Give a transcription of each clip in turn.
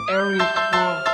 Eric Will.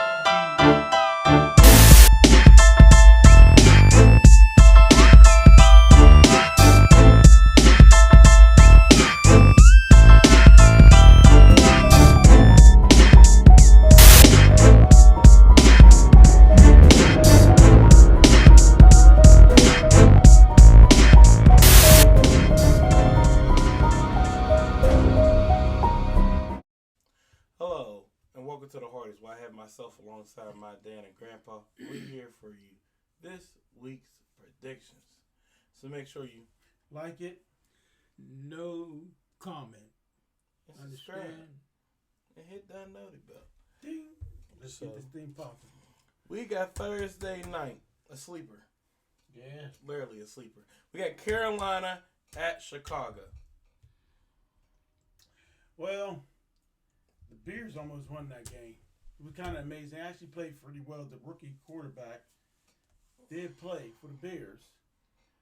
Hello, and welcome to the Hardies, where I have myself alongside my dad and grandpa. We're here for you this week's predictions. So make sure you Like it, no comment. subscribe Understand? and hit that noti bell. Ding. Let's So- get this thing popping. We got Thursday night, a sleeper, Yeah. literally a sleeper. We got Carolina at Chicago. Well, the Bears almost won that game. It was kind of amazing. They actually played pretty well. The rookie quarterback did play for the Bears,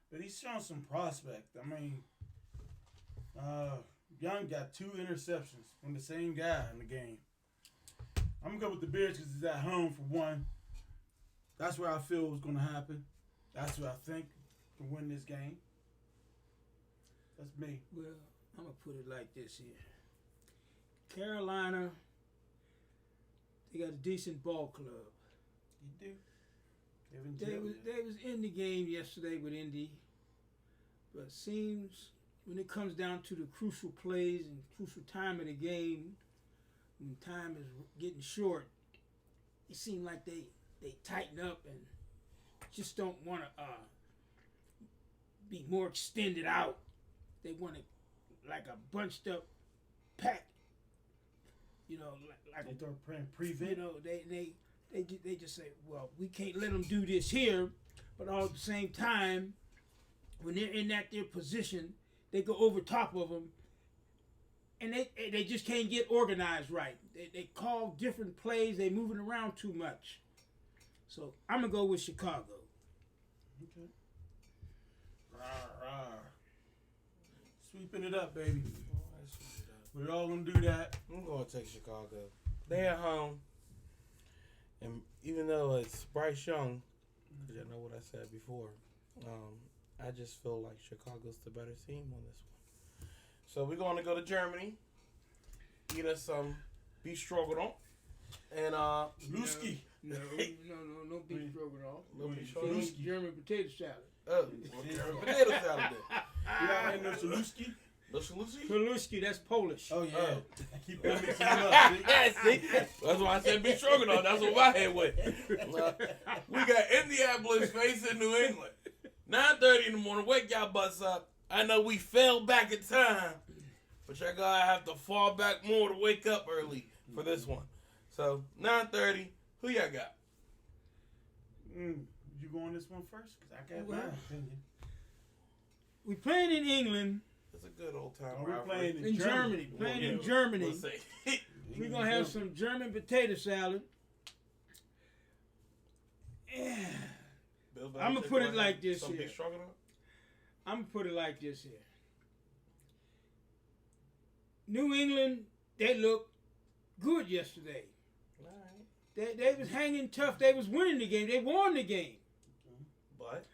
but he's shown some prospect. I mean, Young got 2 interceptions from the same guy in the game. I'm gonna go with the Bears because it's at home for one. That's where I feel was gonna happen. That's what I think can win this game. That's me. Well, I'm gonna put it like this here. Carolina, they got a decent ball club. You do. Kevin They Jones. was in the game yesterday with Indy, but seems when it comes down to the crucial plays and crucial time of the game, when time is getting short, it seems like they tighten up and just don't want to be more extended out. They want to like a bunched up pack. You know, like They start playing you prevent. know, they just say, well, we can't let them do this here, but all at the same time, when they're in their position, they go over top of them, and they just can't get organized right. They call different plays. They moving around too much. So I'm gonna go with Chicago. Okay. Rah, rah. Sweeping it up, baby. We're all gonna do that. I'm going to take Chicago. They at home, and even though it's Bryce Young, because I know what I said before, I just feel like Chicago's the better team on this one. So we're going to go to Germany, eat us some beef stroganoff, and Lewski. No beef stroganoff. no beef Lewski. stroganoff. German potato salad. Oh, well, potato salad then. You not had no Lewski? No Shalusi? Peluski, that's Polish. Oh, yeah. Oh. I keep on mixing them up. See? See? That's why I said beef stroganoff. That's what my head went. We got Indianapolis facing New England. 9:30 in the morning. Wake y'all butts up. I know we fell back in time, but y'all gotta have to fall back more to wake up early for this one. So 9:30. Who y'all got? You go on this one first? Because I got Well, my opinion. We playing in England, It's a good old time. Oh, we're rivalry. playing in Germany. Playing in Germany. We'll see. We're gonna have some German potato salad. Yeah. Bill I'ma Belichick put it gonna like have this some here. beef stroganoff? I'm gonna put it like this here. New England, they looked good yesterday. All right. They was hanging tough. They was winning the game. They won the game. But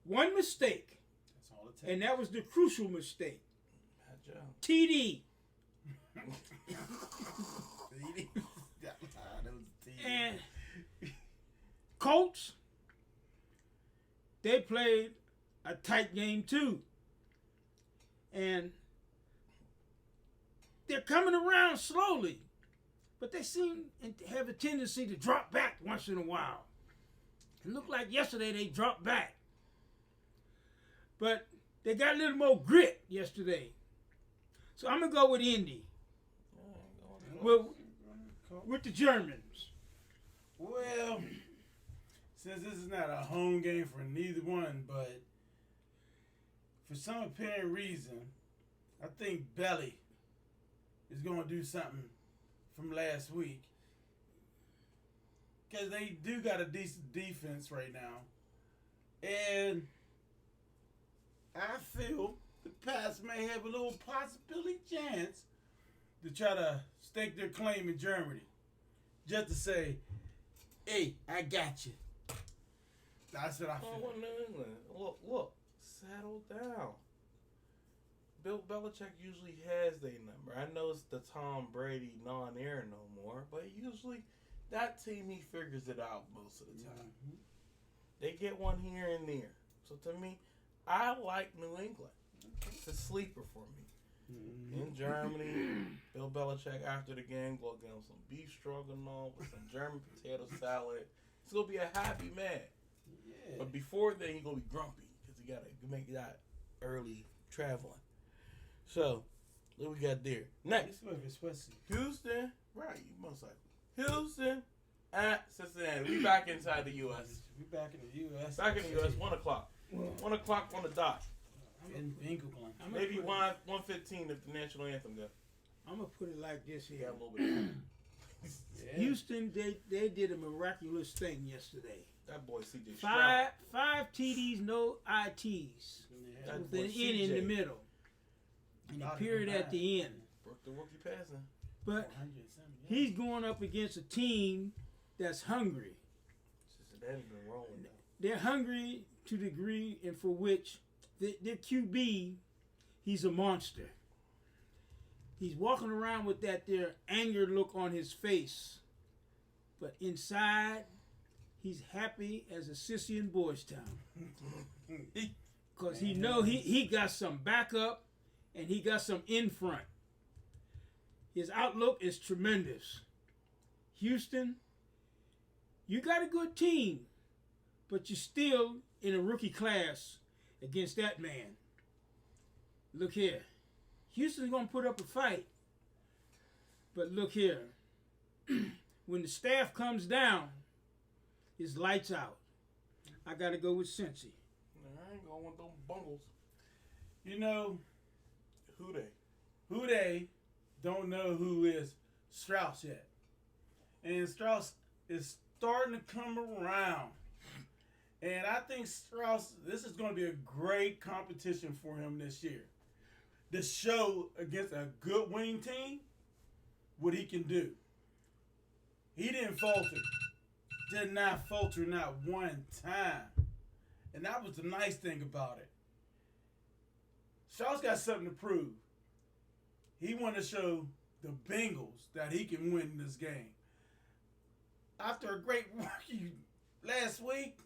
One mistake, That's all it takes. and that was the crucial mistake. Matt Jones. TD. That was the team. And Colts, they played a tight game too. And they're coming around slowly, but they seem to have a tendency to drop back once in a while. It looked like yesterday they dropped back. But they got a little more grit yesterday. So I'm going to go with Indy. Well, with the Germans. Well, since this is not a home game for neither one, but for some apparent reason, I think Belly is going to do something from last week. Because they do got a decent defense right now. And I feel the Pats may have a little possibility chance to try to stake their claim in Germany. just to say, "Hey, I got you." That's what I Oh, feel. well, New England. Look, settle down. Bill Belichick usually has their number. I know it's the Tom Brady non-air no more, but usually that team, he figures it out most of the time. Mhm. They get one here and there. So to me, I like New England. It's a sleeper for me. Mhm. In Germany, Bill Belichick after the game go get him some beef stroganoff with some German potato salad. He's gonna be a happy man. Yeah. But before then, he's gonna be grumpy because he gotta make that early traveling. So, what we got there? Next, It's Wesley. Houston. Right, you most likely. Houston at Cincinnati. We back inside the U.S. We back in the U.S. Back in the U.S. 1 o'clock. 1 o'clock on the dot. In England. Maybe 1:15 if the national anthem goes. I'm gonna put it like this You here. got a little bit. Of Yeah. Houston, they did a miraculous thing yesterday. that boy C.J. Stroud. Five TDs, no ITs, Yeah. That with boy an N in the CJ. middle, and a Lot of period at the end. Broke the rookie passing. But 100-something, yeah. he's going up against a team that's hungry. Cincinnati been rolling though. They're hungry to the degree and for which their QB, he's a monster. He's walking around with that there anger look on his face, but inside, he's happy as a sissy in Boys Town. Because he know he got some backup and he got some in front. His outlook is tremendous. Houston, you got a good team, but you're still in a rookie class against that man. Look here. Houston's going to put up a fight. But look here. When the staff comes down, it's lights out. I got to go with Cincy. I ain't going with them bungles. You know, Who they? they don't know who is Strauss yet. And Strauss is starting to come around. And I think Strauss, this is going to be a great competition for him this year. To show against a good winning team what he can do. He didn't falter. Did not falter not one time. And that was the nice thing about it. Strauss got something to prove. He wanted to show the Bengals that he can win this game. After a great rookie last week,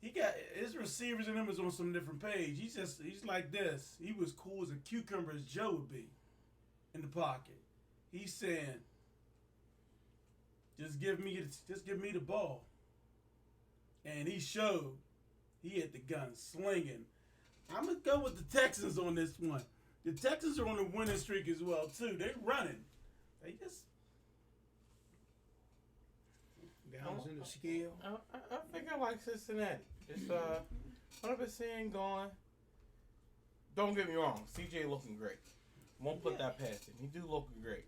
he got his receivers and him is on some different page. He's like this. He was cool as a cucumber as Joe would be in the pocket. He's saying, just give me the ball. And he showed he hit the gun slinging. I'm gonna go with the Texans on this one. The Texans are on a winning streak as well too. They're running. They just Balance in the scale. I think I like Cincinnati. It's 100% going. Don't get me wrong, CJ looking great. Won't put that past him. He do looking great.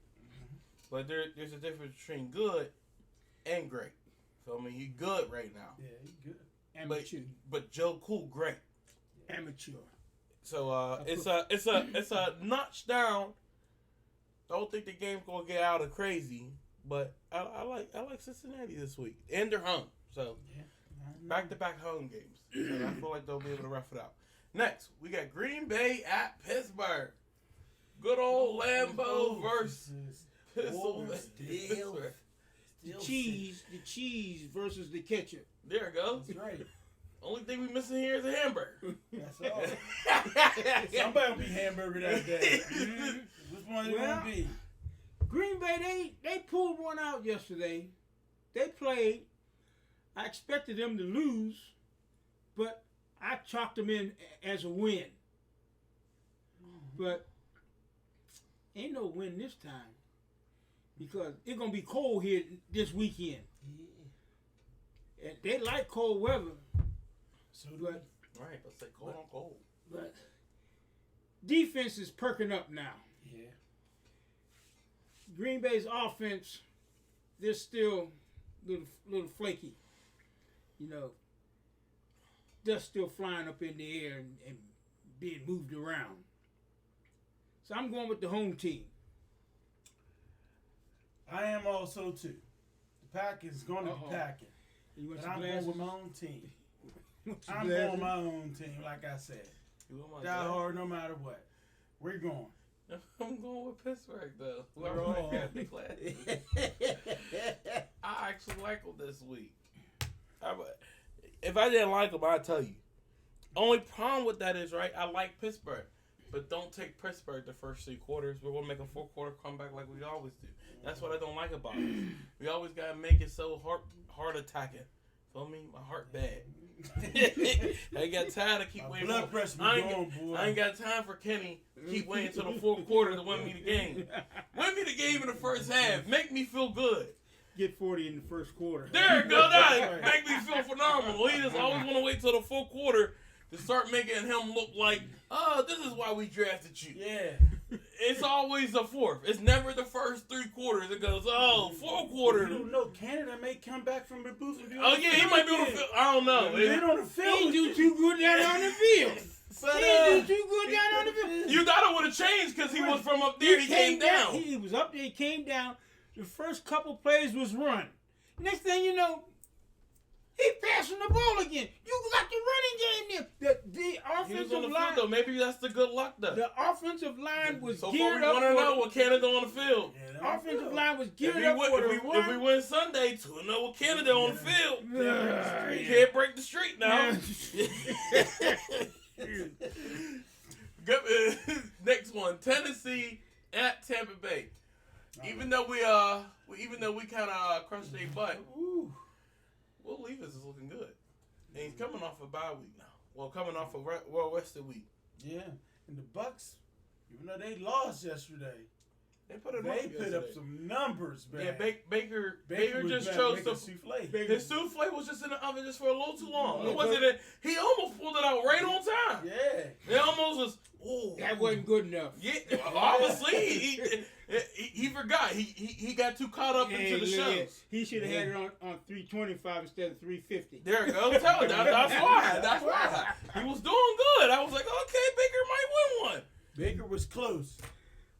But there's a difference between good and great. So I mean, he good right now. yeah, he's good. Amateur. But Joe Cool great. Amateur. So it's a notch down. Don't think the game's gonna get out of crazy, but I like Cincinnati this week, and they're home. So back to back home games. So I feel like they'll be able to rough it out. Next, we got Green Bay at Pittsburgh. Good old Lambeau versus Pittsburgh. The cheese versus the ketchup. There it goes. That's right. Only thing we missing here is a hamburger. That's all. Somebody will be hamburger that day. Which one you gonna be? Green Bay, they pulled one out yesterday. They played. I expected them to lose, but I chalked them in as a win. But ain't no win this time because it's gonna be cold here this weekend. And they like cold weather, So but Right, let's say cold on cold. but defense is perking up now. yeah. Green Bay's offense, they're still little flaky. You know, dust still flying up in the air and being moved around. So I'm going with the home team. I am also too. The pack is going to Uh-oh. be packing. You want But your I'm glasses? going with my own team. Want your I'm glasses? going my own team, like I said. You want my Die glasses? hard no matter what. We're going. I'm going with Pittsburgh though. We're Whoever all- got the glasses. I actually like them this week. If I didn't like them, I'd tell you. Only problem with that is, right, I like Pittsburgh. But don't take Pittsburgh the first 3 quarters. We're going to make a 4-quarter comeback like we always do. That's what I don't like about it. We always got to make it so hard attacking. Feel me? My heart bad. I ain't got time to keep My waiting. blood pressure be I ain't going, boy. I ain't got time for Kenny keep waiting until the 4th quarter to win me the game. Win me the game in the first half. Make me feel good. Get 40 in the first quarter. There it goes. That make me feel phenomenal. He just always want to wait till the 4th quarter to start making him look like, oh, this is why we drafted you. Yeah. It's always the 4th. It's never the first 3 quarters. It goes, oh, 4th quarter. You don't know. Canada may come back from the booth and be on Oh, the yeah, he field might be on the again. field. I don't know. They on the field. He do too good down on the field. But, He do too good down on the field. You thought it would have changed because he was from up there. He came down. He was up there. He came down. The first couple plays was run. Next thing you know, he passing the ball again. You got the running game there. The He was offensive on the field, line. though. Maybe that's the good luck, though. The offensive line was So far, we geared up want to know for what Canada on the field. Yeah, the offensive line was If geared we, up win, for the if we run. win Sunday, to know what Canada on the field. Yeah. You can't break the streak now. Good- Next one, Tennessee at Tampa Bay. Even though we kind of crushed their butt, Ooh. Will Levis is looking good, and he's coming off a bye week now. Well, coming off a rested week. Yeah. And the Bucks, even though they lost yesterday, They put it they up put yesterday. up some numbers, man. Yeah, Baker was just back chose making to. souffle. His souffle was just in the oven just for a little too long. Yeah, It wasn't. He almost pulled it out right on time. Yeah. It almost was. Ooh. That wasn't good enough. Yeah, obviously he forgot. He got too caught up into the shows. He should have had it on 325 instead of 350. There it goes. Tell it. That's why. That's why. He was doing good. I was like, okay, Baker might win one. Baker was close,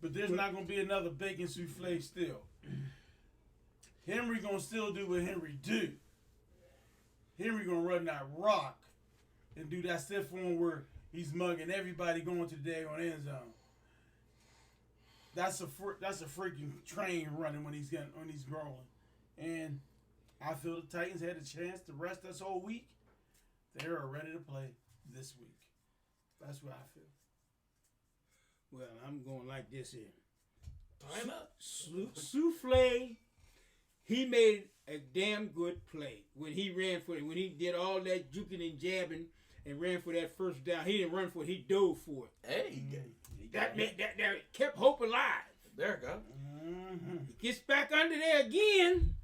but there's not going to be another bacon souffle still. Henry going to still do what Henry do. Henry going to run that rock and do that stiff one where he's mugging everybody going to the day on end zone. That's a freaking train running when he's rolling. And I feel the Titans had a chance to rest us all week. They are ready to play this week. That's what I feel. Well, I'm going like this here. Why not? Souffle, he made a damn good play when he ran for it. When he did all that juking and jabbing and ran for that first down, he didn't run for it. He dove for it. Hey, That kept hope alive. there it go. Mm-hmm. He gets back under there again,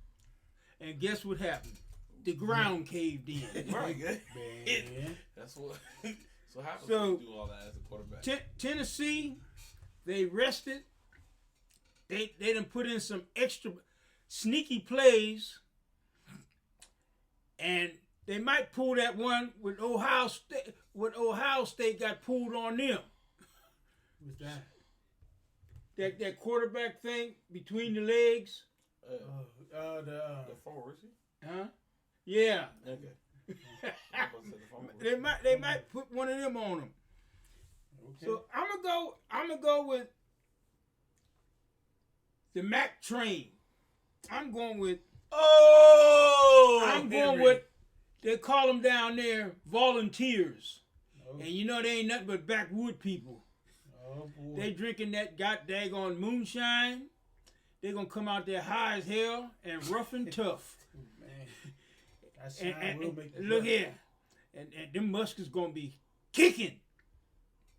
and guess what happened? The ground caved in. Right, good. Man. That's what. So happens So- when you do all that as a quarterback. Tennessee, they rested. They done put in some extra sneaky plays, and they might pull that one with Ohio State. What Ohio State got pulled on them. What's that? That quarterback thing between the legs. The forward, is he? Huh? Yeah. Okay. I was gonna say the forward. They might put one of them on them. Okay. So I'm gonna go with the Mac train. I'm going with Henry. with they call them down there volunteers. Oh, And you know they ain't nothing but backwood people. oh boy. They drinking that god daggone moonshine. They gonna come out there high as hell and rough and tough. Man. That shine will make the Look blood. here. And them muskets gonna be kicking.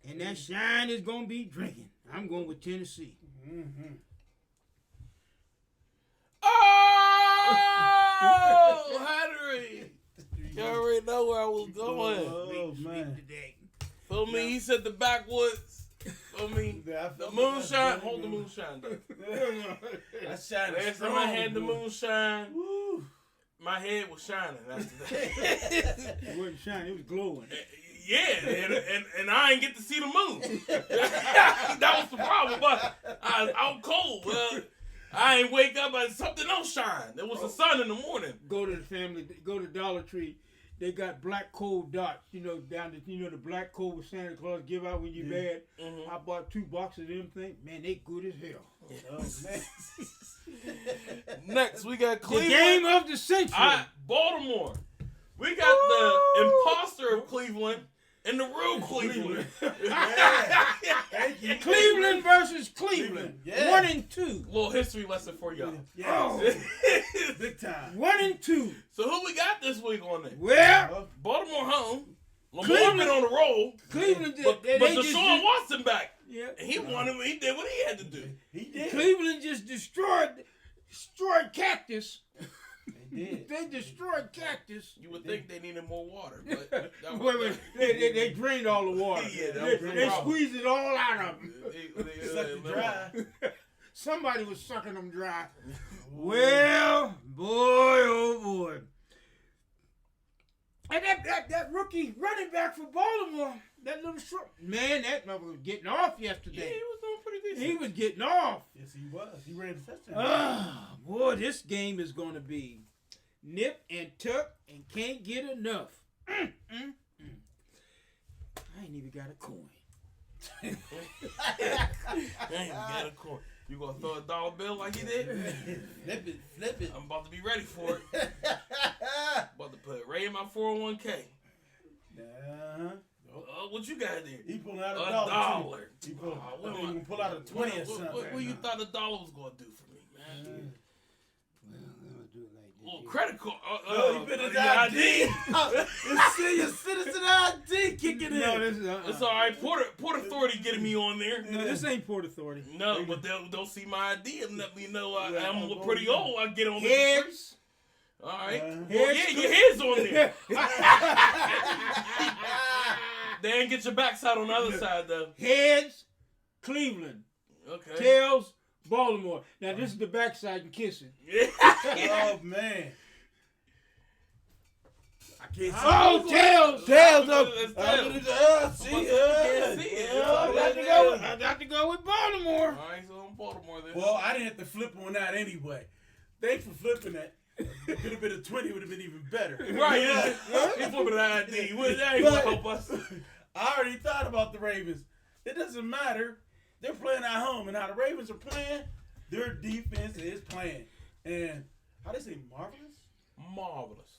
And that shine is gonna be drinking. I'm going with Tennessee. Mm-hmm. Oh, Henry! You already know where I was going. Oh, man. Today. Feel me? He said the backwoods. Feel me? The moonshine. Hold the moonshine, though. That shine is Last strong, time I had the boy. moonshine, Woo. my head was shining after that. It wasn't shining, it was glowing. Yeah, and I ain't get to see the moon. That was the problem. But I was cold. I ain't wake up and something else shine. There was the sun in the morning. Go to Dollar Tree. They got black coal dots, down the black coal with Santa Claus give out when you're bad. Mm-hmm. I bought 2 boxes of them things. Man, they good as hell. Oh, man. Next, we got The Cleveland. game of the century. Baltimore. We got the imposter of Cleveland and the real Cleveland. Thank you. Cleveland versus Cleveland. Yeah. 1 and 2. Little history lesson for y'all. Yeah. Big time. 1 and 2. So who we got this week on there? Well, Baltimore home. Lamar Cleveland- been on the roll. Cleveland But they just Deshaun Watson back. yeah. And he won him. He did what he had to do. He did. Cleveland just destroyed Cactus. They did. They destroyed Cactus. You would think they needed more water. But that Wait, they drained all the water. Yeah, that was the they problem. squeezed it all out of them. Sucked it dry. Somebody was sucking them dry. Well, boy, oh boy. And that rookie running back for Baltimore, that little short man, that mother was getting off Yeah, yesterday. he was doing pretty decent. He was getting off. Yes, he was. He ran the touchdown. Ah, boy, this game is going to be nip and tuck and can't get enough. I ain't even got a coin. Dang, we got a coin. You gonna throw a dollar bill like you did? Flip it. I'm about to be ready for it. About to put Ray in my 401k. What you got there? He pulled out A $1. dollar. He pulled, what he am I- can pull out a 20 or something. What you thought a dollar was gonna do for me, man? Well, I'm going to do it like this. Little credit card. No, you been his your ID. It's senior citizen ID kicking in. No, this is It's all right. Port Authority getting me on there. No, this ain't Port Authority. No, but they'll see my ID and let me know I'm pretty old. I get on the Heads. All right. Uh-huh. Well, yeah, your head's on there. They ain't get your backside on the other side though. Heads, Cleveland. Okay. Tails, Baltimore. Now, this is the backside and kissing. Oh, man. I can't see. Oh, tails. Tails up. It's I tails. see I got to go with Baltimore. All right, so I'm Baltimore then. Well, I didn't have to flip on that anyway. Thanks for flipping that. It could have been a 20, would have been even better. Right, yeah. He flipping the ID. That ain't gonna help us. I already thought about the Ravens. It doesn't matter. They're playing at home, and how the Ravens are playing, their defense is playing. And how they say marvelous? Marvelous.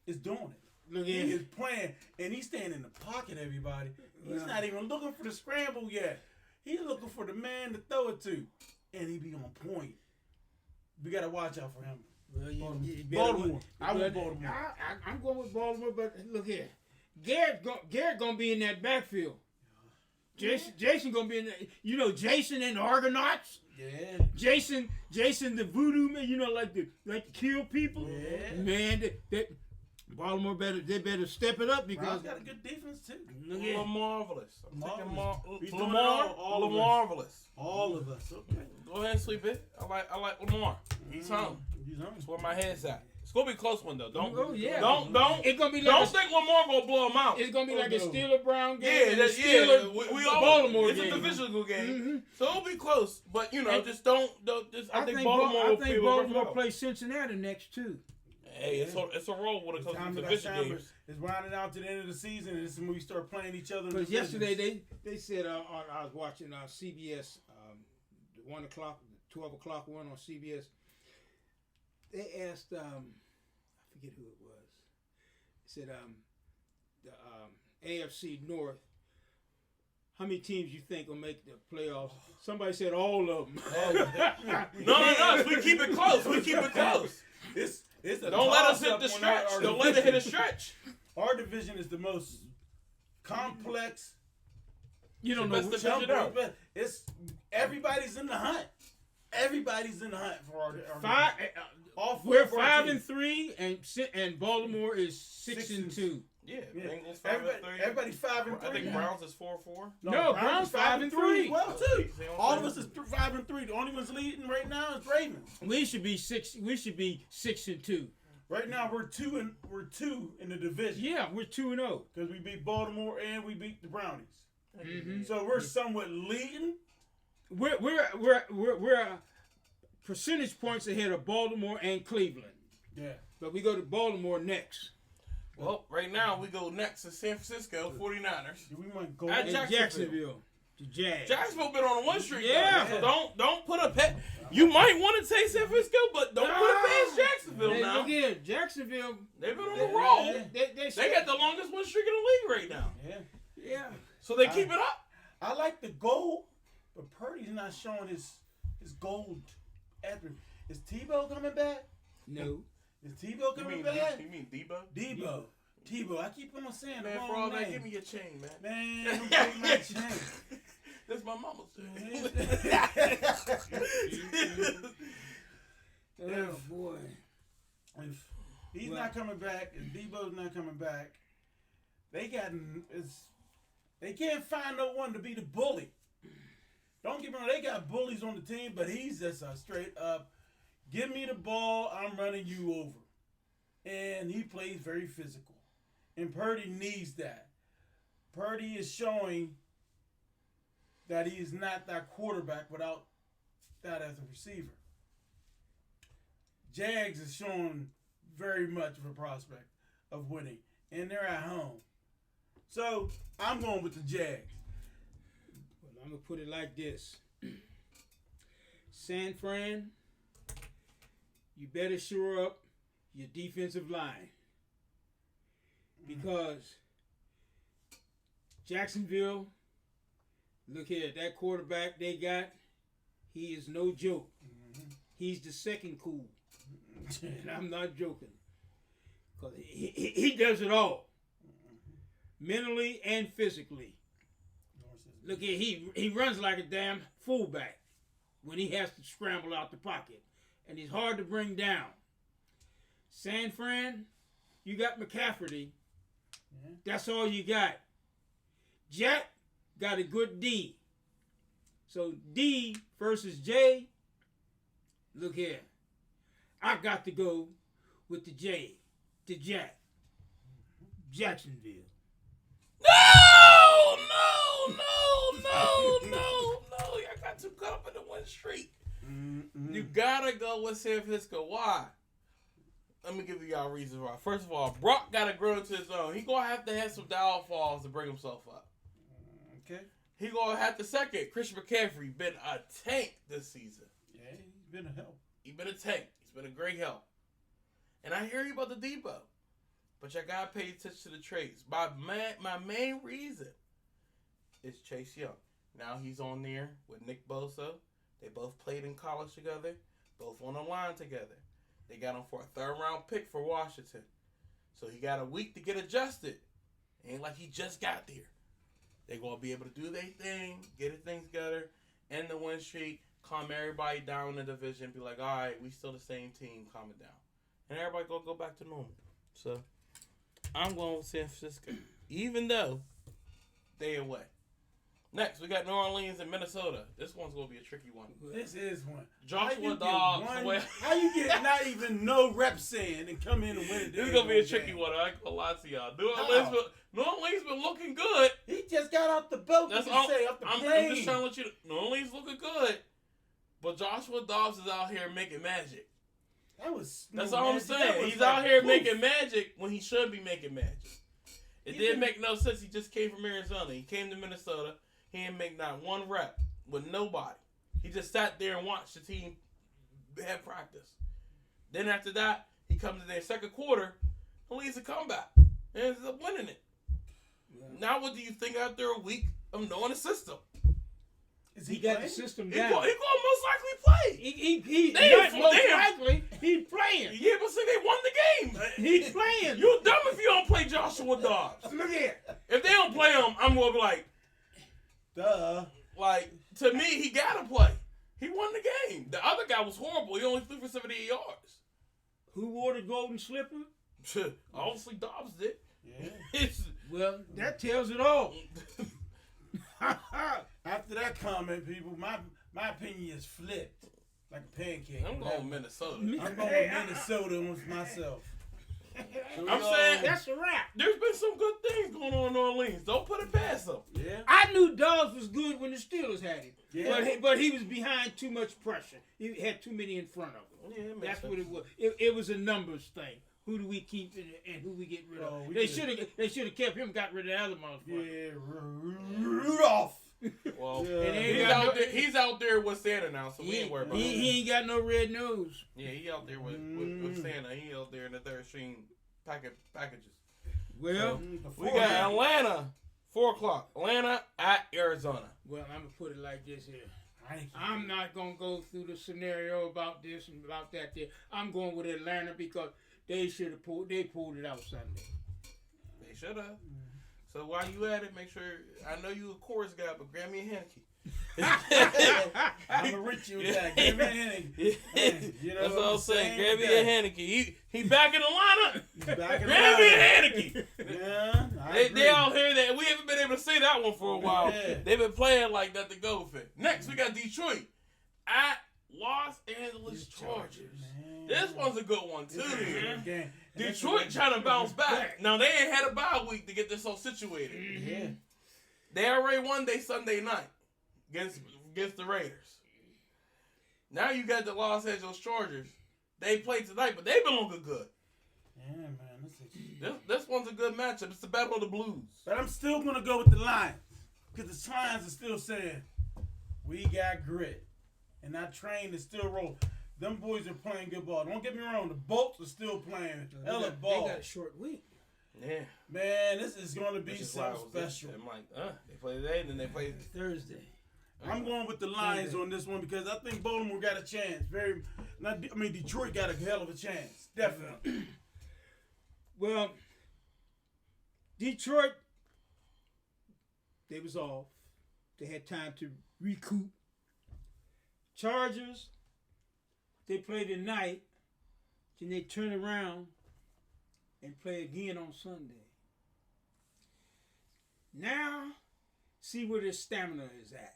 Is doing it. Look He at is playing, and he's staying in the pocket, everybody. He's Yeah. not even looking for the scramble yet. He's looking for the man to throw it to. And he be on point. We got to watch out for him. Well, you better Baltimore. I want Baltimore. I'm going with Baltimore, but look here. Garrett gonna be in that backfield. Jason gonna be in that. Jason and the Argonauts. Yeah. Jason the voodoo man. Like to kill people. Yeah. Man, Baltimore better step it up because Browns got a good defense, too. look here. Marvelous. I'm thinking He's doing it Lamar. all of us. Marvelous. All of us. Okay. Go ahead and sweep it. I like Lamar. He's home. He's home. That's where my head's at. It's gonna be a close one though. Don't Oh, yeah. don't It's gonna be like don't think Lamar gonna blow him out. it's gonna be like a no. Steeler Brown game. Yeah, and a that's Steeler We Baltimore it's game. a divisional game, Mhm. so it'll be close. But And- just don't. I think Baltimore will be able to Baltimore rough it out. plays Cincinnati next too. Hey, it's a roll when it comes to Time for that division Chambers games. is rounding out to the end of the season, and this is when we start playing each other. in Because divisions. yesterday they said I was watching CBS, the 1 o'clock, 12 o'clock one on CBS. They asked I forget who it was. They said the AFC North. How many teams you think will make the playoffs? Somebody said all of them. No. We keep it close. We keep it close. It's a Don't let us hit toss-up the on stretch. our Don't let it hit a stretch. Our division is the most complex. You don't The know best which division jumbo, out. but it's everybody's in the hunt. Everybody's in the hunt for our five. all four We're of our 5-3, teams. and Baltimore is 6-2. Yeah, Yeah. Bengals 5-3. Everybody's 5-3. I think Browns is 4-4. No, Browns 5-3. as well too. See what I'm All of saying? us is 5-3. The only ones leading right now is Ravens. We should be 6-2. Right now we're two in the division. Yeah, we're 2-0. Because we beat Baltimore and we beat the Brownies. Mhm. So we're somewhat leading. We're percentage points ahead of Baltimore and Cleveland. Yeah. But we go to Baltimore next. Well, right now we go next to San Francisco 49ers. Do we want to go At And Jacksonville. The Jags. Jacksonville been on a win streak. Yeah. Though, so don't put a pet. You might want to say San Francisco, but don't put it past Jacksonville Hey, now. look here, Jacksonville. They've been on the roll. They They got the longest win streak in the league right now. Yeah. Yeah. So they keep it up. I like the gold, but Purdy's not showing his gold attribute. Is Tebow coming back? No. Is Tebow You coming mean, back? you mean Debo? Debo. Tebow. I keep on saying Man, the for all wrong that, name. give me your chain, man. Man, don't take my chain. That's my mama's chain. Oh boy. If he's Well- not coming back, if Debo's not coming back, they can't find no one to be the bully. Don't get me wrong, they got bullies on the team, but he's just a straight up, give me the ball, I'm running you over. And he plays very physical. And Purdy needs that. Purdy is showing that he is not that quarterback without that as a receiver. Jags is showing very much of a prospect of winning, and they're at home. So I'm going with the Jags. Well, I'm gonna put it like this. San Fran, you better shore up your defensive line. Because Jacksonville, look here, that quarterback they got, he is no joke. He's the second cool. And I'm not joking. Because he does it all. Mentally and physically. Look here, he runs like a damn fullback when he has to scramble out the pocket. And he's hard to bring down. San Fran, you got McCaffrey. That's all you got. Jack got a good D. So D versus J, look here. I got to go with the J, the Jack. Jacksonville. No! Y'all got too caught up in the win streak. You gotta go with San Francisco. Why? Let me give you y'all reasons why. First of all, Brock gotta grow into his own. He gonna have to have some downfalls to bring himself up. Okay. He gonna have to second. Christian McCaffrey been a tank this season. Yeah, he's been a help. He been a tank. He's been a great help. And I hear you about the Debo, but y'all gotta pay attention to the trades. My main reason is Chase Young. Now he's on there with Nick Bosa. They both played in college together, both on the line together. They got him for a 3rd round pick for Washington. So he got a week to get adjusted. Ain't like he just got there. They're going to be able to do their thing, get things together, end the win streak, calm everybody down in the division, be like, all right, we still the same team, calm it down. And everybody going to go back to normal. So I'm going with San Francisco, even though they away. Next, we got New Orleans and Minnesota. This one's going to be a tricky one. This is one. Joshua Dobbs. How you get not even no reps in and come in and win it? This is going to be a tricky one. I ain't going to lie to y'all. New Orleans been looking good. He just got off the boat. That's you all. can say, off the I'm plane. just trying to let you know. New Orleans looking good. But Joshua Dobbs is out here making magic. That's all I'm saying. He's out here making magic when he should be making magic. It didn't make no sense. He just came from Arizona. He came to Minnesota. He didn't make not one rep with nobody. He just sat there and watched the team have practice. Then after that, he comes in their second quarter and leads a comeback. And ends up winning it. Yeah. Now what do you think after a week of knowing the system? Is he got the system He down? going most likely play. He's playing. Yeah, but see, they won the game. He's playing. You dumb if you don't play Joshua Dobbs. Look here. If they don't play him, I'm going to be like, duh. Like, to me, he got to play. He won the game. The other guy was horrible. He only threw for 78 yards. Who wore the golden slipper? Obviously, Dobbs did. Yeah. Well, that tells it all. After that comment, people, my opinion is flipped like a pancake. I'm going Minnesota. I'm going with Minnesota with myself. I'm saying That's a wrap. there's been some good things going on in New Orleans. Don't put it past them. Yeah. I knew Dobbs was good when the Steelers had him. Yeah. But he was behind too much pressure. He had too many in front of him. Yeah, it makes That's sense. what it was. It was a numbers thing. Who do we keep and who we get rid of? Oh, we They could've- should have kept him. Got rid of the other motherfucker. Yeah, Rudolph. Well, Yeah. And they he's got out no- there. He's out there with Santa now, so we ain't worried about he him. ain't got no red nose. Yeah, he out there with Santa. He out there in the third string packages. Well, We got Atlanta, 4:00. Atlanta at Arizona. well, I'm gonna put it like this here. I I'm not gonna go through the scenario about this and about that. There, I'm going with Atlanta because they should have pulled. They pulled it out Sunday. They should have. So while you at it, make sure. I know you a chorus guy, but grab me a Henneke. I'm gonna reach you with that. Give me a Henneke. You know That's what I'm saying. Grab me with a that. Henneke. He back in the lineup. He's back in the Grab me a lineup. Henneke. Yeah, I They agree. out here that we haven't been able to say that one for a while. Yeah. They've been playing like that to go fit. Next, we got Detroit at Los Angeles Chargers. Man. This one's a good one too. This is a Here. good game. And that's Detroit what- trying to bounce back. Now they ain't had a bye week to get this all situated. Yeah. They already won their Sunday night against the Raiders. Now you got the Los Angeles Chargers. They played tonight, but they've been looking good. Yeah, man. This one's a good matchup. It's the Battle of the Blues. But I'm still going to go with the Lions. Because the Lions are still saying, we got grit. And that train is still rolling. Them boys are playing good ball. Don't get me wrong. The Bolts are still playing hella They ball. got a short week. Yeah. Man, this is going to be Which is why I something was special. I'm like, they play today, and then they play. Thursday. I'm going with the Lions on this one because I think Baltimore got a chance. Detroit got a hell of a chance. Definitely. Well, Detroit, they was off. They had time to recoup. Chargers, they play tonight, then they turn around and play again on Sunday. Now, see where their stamina is at.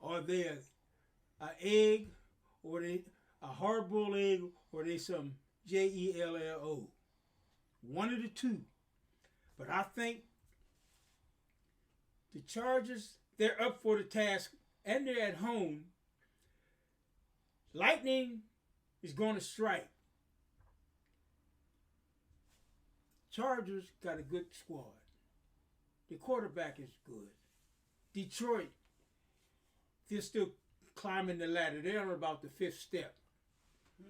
Are they an egg, or they a hard-boiled egg, or they some Jello? One of the two. But I think the Chargers, they're up for the task, and they're at home. Lightning is going to strike. Chargers got a good squad. The quarterback is good. Detroit, they're still climbing the ladder. They're on about the 5th step.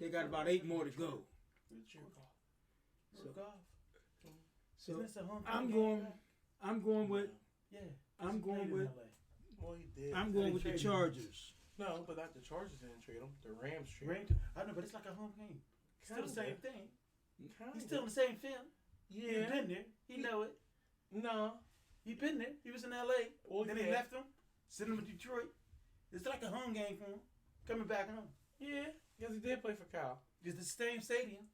They got about 8 more to go. So I'm going with Well, he did. I'm going with the Chargers. No, but not the Chargers didn't trade him. The Rams traded him. I know, but it's like a home game. Still the same thing. Kinda. He's still in the same film. He Yeah. been there. He know it. No. He been there. He was in L.A. Well, Then yeah. he left him. Sitting with Detroit. It's like a home game for him. Coming back home. Yeah. Because he did play for Cal. It's the same stadium.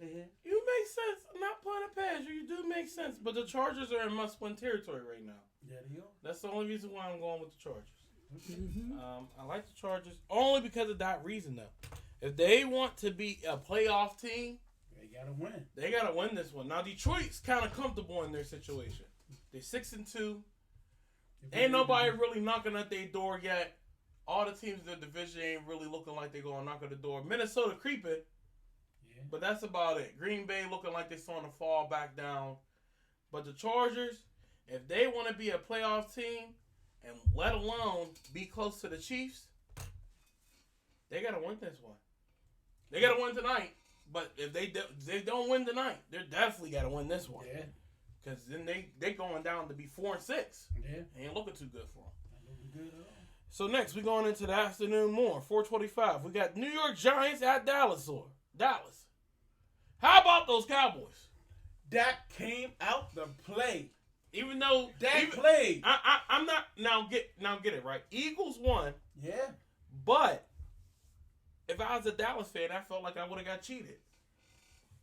Yeah. You make sense. I'm not playing a pass. You do make sense. But the Chargers are in must-win territory right now. Yeah, they are. That's the only reason why I'm going with the Chargers. Mm-hmm. I like the Chargers only because of that reason, though. If they want to be a playoff team, They gotta win. they got to win this one. Now, Detroit's kind of comfortable in their situation. They're 6-2. Ain't nobody really knocking at their door yet. All the teams in the division ain't really looking like they're going to knock at the door. Minnesota creeping, Yeah. but that's about it. Green Bay looking like they're starting to fall back down. But the Chargers, if they want to be a playoff team, and let alone be close to the Chiefs, they got to win this one. They got to win tonight. But if they don't win tonight, they definitely got to win this one. Yeah. Because then they going down to be 4-6. Yeah. Ain't looking too good for them. Not looking good at all. So next, we going into the afternoon more, 4:25. We got New York Giants at Dallas. How about those Cowboys? Dak came out to play. Even though Dak played. I'm not get it right. Eagles won, Yeah. but if I was a Dallas fan, I felt like I would have got cheated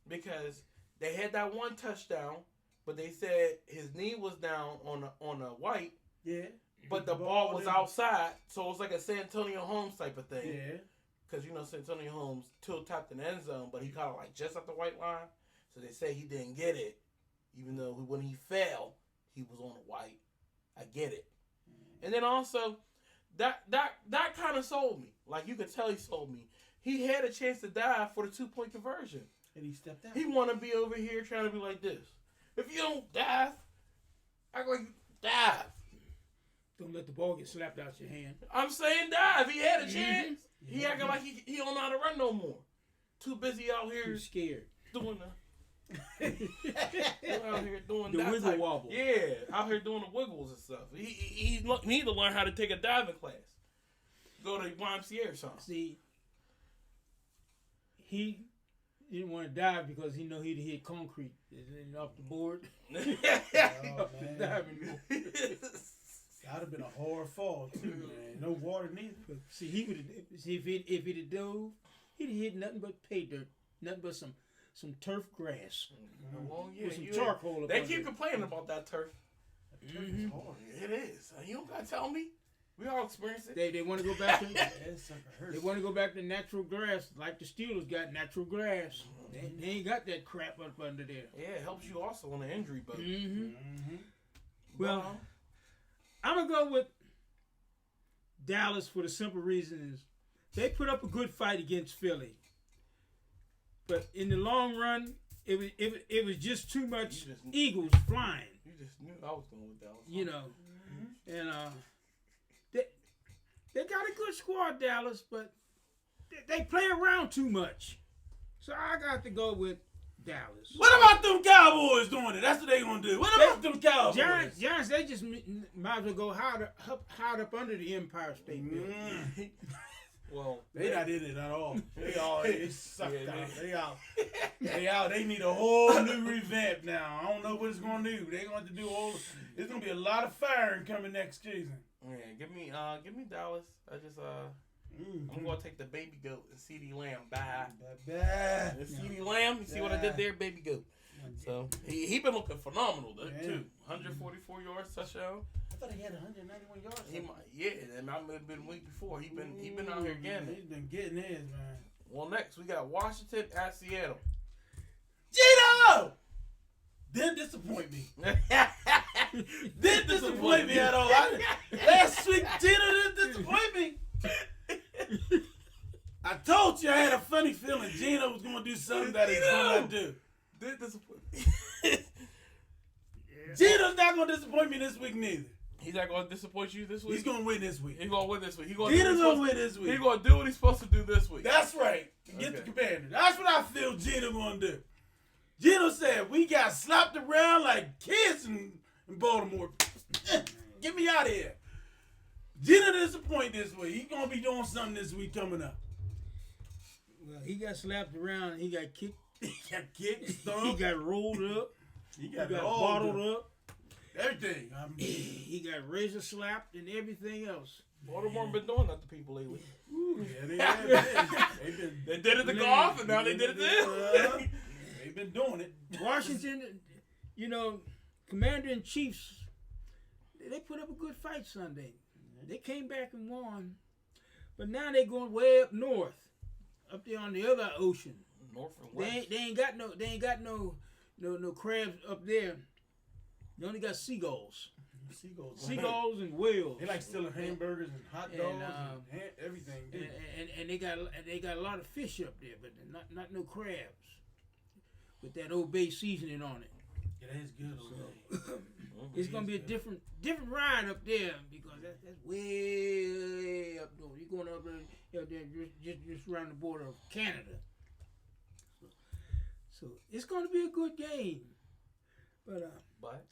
because they had that one touchdown, but they said his knee was down on a white, Yeah. but the ball was outside, so it was like a San Antonio Holmes type of thing. Yeah. because Santonio Holmes tapped in the end zone, but he kind of like just at the white line. So they say he didn't get it, even though when he fell, he was on the white. I get it. And then also, that kind of sold me. Like, you could tell he sold me. He had a chance to dive for the 2-point conversion. And he stepped out. He want to be over here trying to be like this. If you don't dive, act like you dive. Don't let the ball get slapped out your hand. I'm saying dive. He had a chance. He acting like he don't know how to run no more. Too busy out here You're scared. doing out here doing The that wiggle type. wobble. Yeah, out here doing the wiggles and stuff. He need to learn how to take a diving class. Go to YMCA or something. See, he didn't want to dive because he know he'd hit concrete off the board. Oh, Off the man. diving board. That'd have been a hard fall too, man. No water neither. But see, he would if he'd have dove, he'd have hit nothing but pay dirt, nothing but some turf grass Well, yeah, with some charcoal. Up they under keep it. complaining about that turf. Turf is hard. It is. You don't gotta tell me. We all experience it. They want to go back to That sucker hurts. they want to go back to natural grass like the Steelers got natural grass. They ain't got that crap up under there. Yeah, it helps you also on the injury bug. Mm-hmm. Mm-hmm. Well, I'm gonna go with Dallas for the simple reason is they put up a good fight against Philly, but in the long run, it was just too much Eagles flying. You just knew I was going with Dallas. You know, and they got a good squad, Dallas, but they play around too much. So I got to go with Dallas. What about them Cowboys doing it? That's what they gonna do. What about them Cowboys? Giants, they just might as well go hide up under the Empire State Building. Mm. Well, They not in it at all. They sucked Yeah, out. They out. They out. They need a whole new revamp now. I don't know what it's gonna do. They gonna have to do all. It's gonna be a lot of firing coming next season. yeah, give me Dallas. I'm gonna take the baby goat and CD Lamb. Bye. Bad. And CD Lamb, you see what I did there, baby goat. So he been looking phenomenal though, too. 144 yards touchdown. I thought he had 191 yards. He might, yeah, and I might have been week before. He been out here again. He's been getting his, man. Well, next we got Washington at Seattle. Gino! Didn't disappoint me. Didn't disappoint me at all. Last week, Gino didn't disappoint me. I told you I had a funny feeling Gino was going to do something that he's going to do. Did disappoint me. Gino's not going to disappoint me this week neither. He's not gonna disappoint you this week. He's going to win this week. He's gonna win this week. Gino's going to win this week. He's gonna do what he's supposed to do this week. That's right. Get the Okay. commander. That's what I feel Gino going to do. Gino said, we got slapped around like kids in Baltimore. Get me out of here. Gino disappoint this week. He's going to be doing something this week coming up. Well, he got slapped around. He got kicked. He got kicked, He stomped. got rolled up. He He got all bottled the- up. Everything. I mean, He got razor slapped and everything else. Baltimore been doing that to people lately. yeah, they have been. They've been. They did it to golf, and now they did it to They've been doing it. Washington, Commander in Chiefs, they put up a good fight Sunday. They came back and won, but now they're going way up north, up there on the other ocean. North and west. They ain't got no crabs up there. They only got seagulls, seagulls and whales. They like stealing hamburgers and hot dogs And, and everything. Dude. And they got a lot of fish up there, but not no crabs. With that Old Bay seasoning on it. Yeah, that is good. So, it's gonna be a different ride up there because that's way up north. You're going up there just around the border of Canada. So it's gonna be a good game. But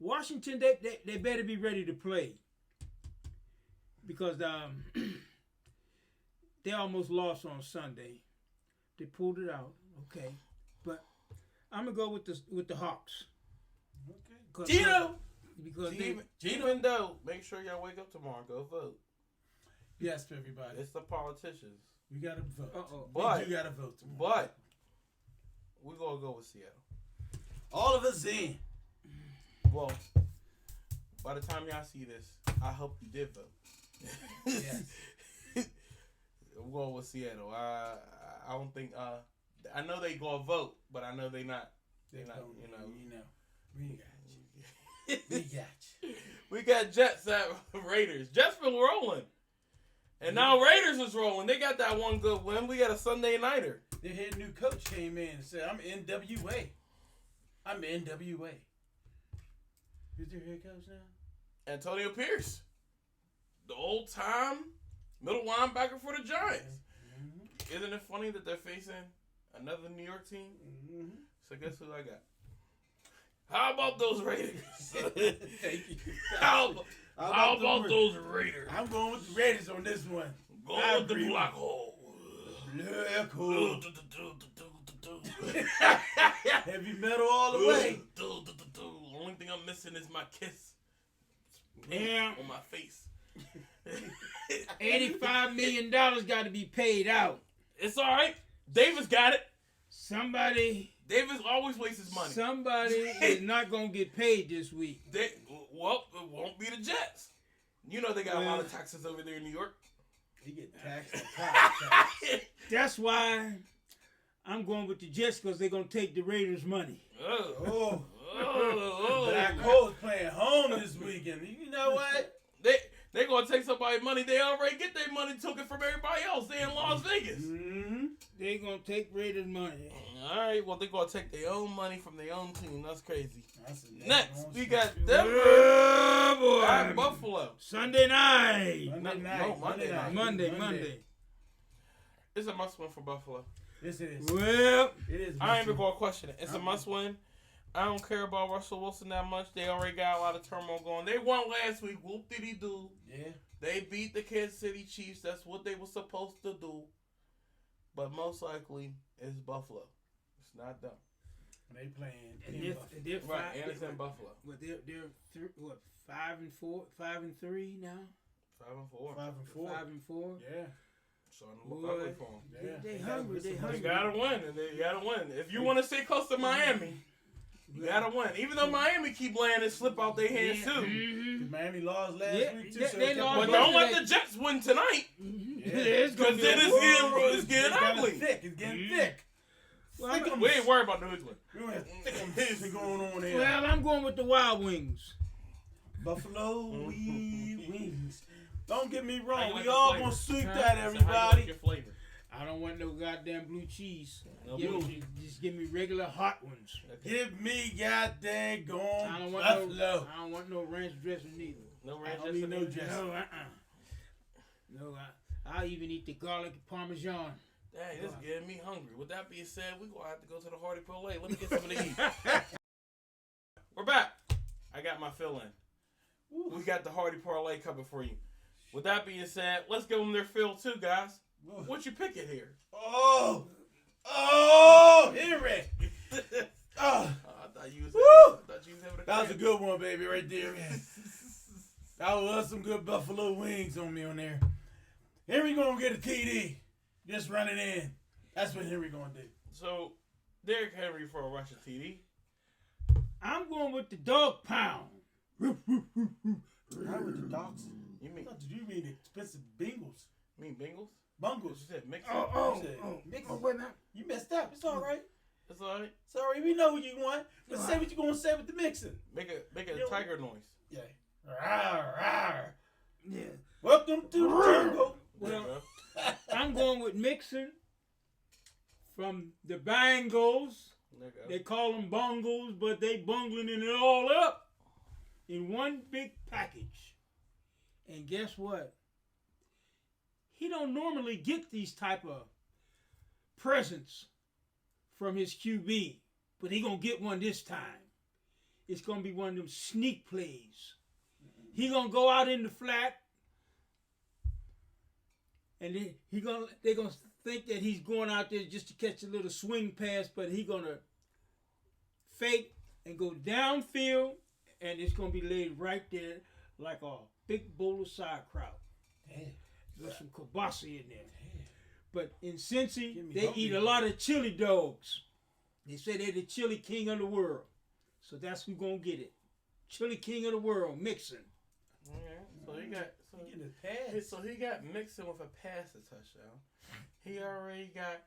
Washington, they better be ready to play because they almost lost on Sunday. They pulled it out, okay. But I'm gonna go with the Hawks. Okay. Gino! Because Even though, make sure y'all wake up tomorrow and go vote. Yes, for everybody. It's the politicians. We gotta vote. But You gotta vote tomorrow. But we're gonna go with Seattle. All of us in. Well, by the time y'all see this, I hope you did vote. Yes. I'm going with Seattle. I don't think. I know they gonna vote, but I know they not. They not. You know. We got you. We got you. We got Jets at Raiders. Jets been rolling, and now Raiders is rolling. They got that one good win. We got a Sunday nighter. Their head new coach came in and said, "I'm NWA. I'm NWA." Who's their head coach now? Antonio Pierce, the old time middle linebacker for the Giants. Mm-hmm. Isn't it funny that they're facing another New York team? Mm-hmm. So guess who I got? How about those Raiders? Thank you. How about those Raiders? I'm going with the Raiders on this one. Go with the black hole. Black hole. Heavy metal all the way. The only thing I'm missing is my kiss. Yeah. On my face. $85 million got to be paid out. It's all right. Davis got it. Davis always wastes his money. Somebody is not going to get paid this week. Well, it won't be the Jets. You know they got a lot of taxes over there in New York. He get taxed and taxed. That's why I'm going with the Jets, because they're going to take the Raiders' money. Oh. Black Hole's playing home this weekend. You know what? They gonna take somebody's money. They already get their money took it from everybody else. They in Las Vegas. Mm-hmm. They gonna take Raiders' money. All right. Well, they gonna take their own money from their own team. That's crazy. Next, we got Denver at Buffalo. Sunday night. Monday. Monday. It's a must-win for Buffalo. Yes, it is. Well, it is. I ain't even gonna question it. It's a must-win. I don't care about Russell Wilson that much. They already got a lot of turmoil going. They won last week. Whoop-diddy-doo. Yeah. They beat the Kansas City Chiefs. That's what they were supposed to do. But most likely, it's Buffalo. It's not them. They playing they're right, and it's in Buffalo. But they're 5-4, 5-3 now. 5-4. 5-4. Yeah. Starting to look ugly for them. Yeah. They hungry. They gotta win, and they gotta win. If you want to stay close to Miami, you gotta win. Even though Miami keep letting it slip out their hands too. Mm-hmm. Miami lost last week too. They lost. But don't let the Jets win tonight. Because then it's getting ugly. It's getting thick. Well, we ain't worried about New England. Thick going on there. Well, I'm going with the Wild Wings. Buffalo Wings. Don't get me wrong. Like we all gonna sweep that, everybody. Your flavor. I don't want no goddamn blue cheese. Blue cheese. Just give me regular hot ones. Give me goddamn gone I don't want Buffalo. I don't want no ranch dressing neither. No ranch I don't need no dressing. No, I'll even eat the garlic parmesan. Dang, this is getting me hungry. With that being said, we're going to have to go to the Hardy Parlay. Let me get something to eat. We're back. I got my fill in. We got the Hardy Parlay coming for you. With that being said, let's give them their fill too, guys. What you picking here? Oh, Henry. I thought you was having a That was a good one, baby, right there, man. That was some good buffalo wings on me on there. Henry gonna get a TD. Just run it in. That's what Henry gonna do. So, Derrick Henry for a rushing TD. I'm going with the dog pound. Not with the dogs. You mean the expensive Bengals? You mean Bengals? Bungles. You said mix. Wait a minute. You messed up. It's all right. It's all right. It's all right. We know what you want. But say what you gonna say with the mixing. Make a tiger noise. Yeah. Rawr, rawr. Yeah. Welcome to the jungle. Well, I'm going with Mixon from the Bengals. They call them bungles, but they bungling it all up in one big package. And guess what? He don't normally get these type of presents from his QB, but he gonna get one this time. It's gonna be one of them sneak plays. He gonna go out in the flat, and then they gonna think that he's going out there just to catch a little swing pass, but he gonna fake and go downfield, and it's gonna be laid right there like a big bowl of sauerkraut. Damn. There's some kielbasa in there. Damn. But in Cincy, they hungry. eat a lot of chili dogs. They say they're the chili king of the world. So that's who's gonna get it. Chili king of the world, Mixon. Okay. So He getting his pass. So he got Mixon with a passing touchdown. He already got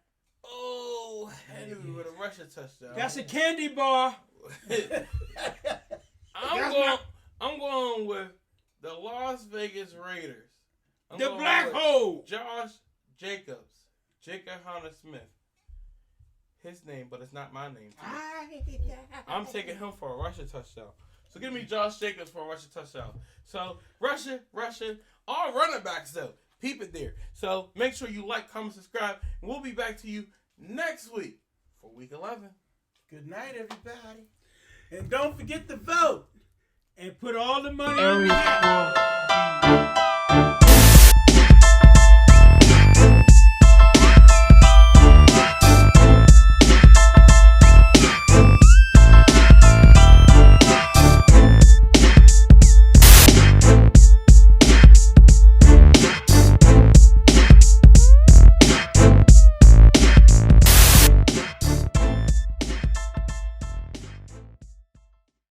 Henry with a rushing touchdown. That's a candy bar. I'm going with the Las Vegas Raiders. The black hole. Josh Jacobs. Jacob Hunter Smith. His name, but it's not my name. I'm taking him for a rushing touchdown. So give me Josh Jacobs for a rushing touchdown. So rushing, all running backs though. Peep it there. So make sure you like, comment, subscribe, and we'll be back to you next week for week 11. Good night, everybody. And don't forget to vote. And put all the money in the hat.